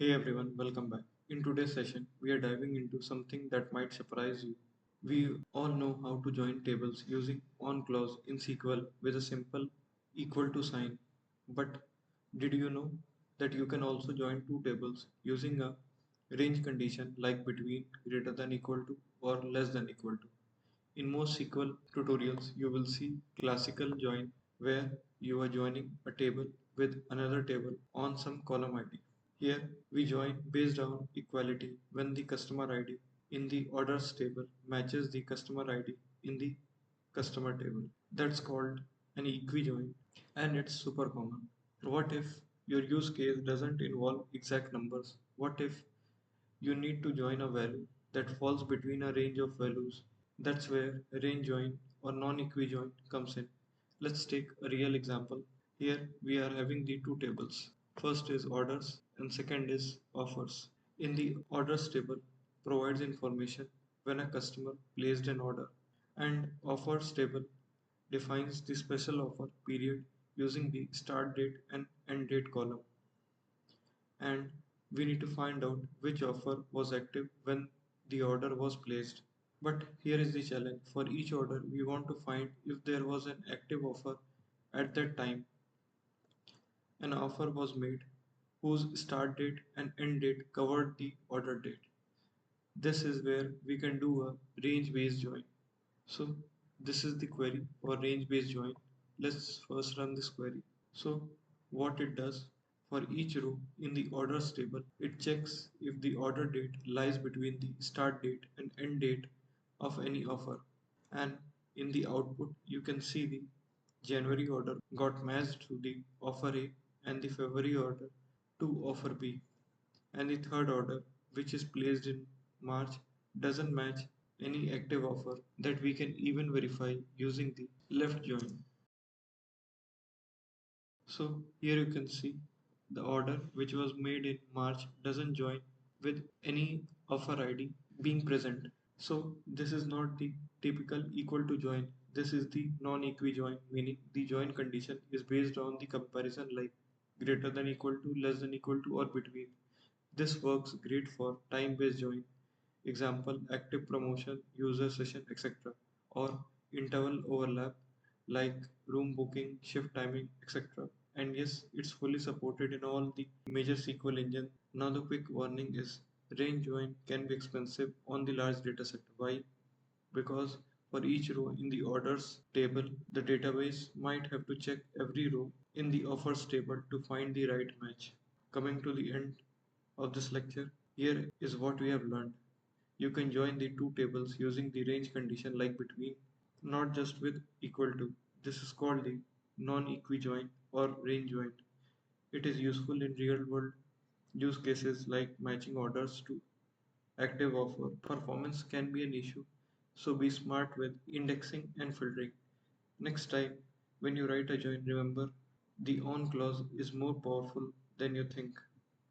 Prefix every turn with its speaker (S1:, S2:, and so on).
S1: Hey everyone, welcome back. In today's session, we are diving into something that might surprise you. We all know how to join tables using on clause in SQL with a simple equal to sign. But did you know that you can also join two tables using a range condition like between, greater than equal to, or less than equal to? In most SQL tutorials, you will see classical join where you are joining a table with another table on some column ID. Here we join based on equality when the customer ID in the orders table matches the customer ID in the customer table. That's called an equi join and it's super common. What if your use case doesn't involve exact numbers? What if you need to join a value that falls between a range of values? That's where range join or non-equi join comes in. Let's take a real example. Here we are having the two tables. First is orders and second is offers. In the orders table provides information when a customer placed an order, and offers table defines the special offer period using the start date and end date column, and we need to find out which offer was active when the order was placed. But here is the challenge. For each order, we want to find if there was an active offer at that time an offer was made whose start date and end date covered the order date. This is where we can do a range based join. So, this is the query for range based join. Let's first run this query. So, what it does, for each row in the orders table, it checks if the order date lies between the start date and end date of any offer. And in the output, you can see the January order got matched to the offer A and the February order to offer B. And the third order, which is placed in March, doesn't match any active offer that we can even verify using the left join. So here you can see the order which was made in March doesn't join with any offer ID being present. So this is not the typical equal to join. This is the non-equi join, meaning the join condition is based on the comparison like greater than equal to, less than equal to, or between. This works great for time-based join, example active promotion, user session, etc. or interval overlap like room booking, shift timing, etc. And yes, it's fully supported in all the major SQL engines. Now the quick warning is range join can be expensive on the large dataset. Why? Because for each row in the orders table, the database might have to check every row in the offers table to find the right match. Coming to the end of this lecture, here is what we have learned. You can join the two tables using the range condition like between, not just with equal to. This is called the non-equi join or range join. It is useful in real world use cases like matching orders to active offer. Performance can be an issue, so be smart with indexing and filtering. Next time, when you write a join, remember the on clause is more powerful than you think.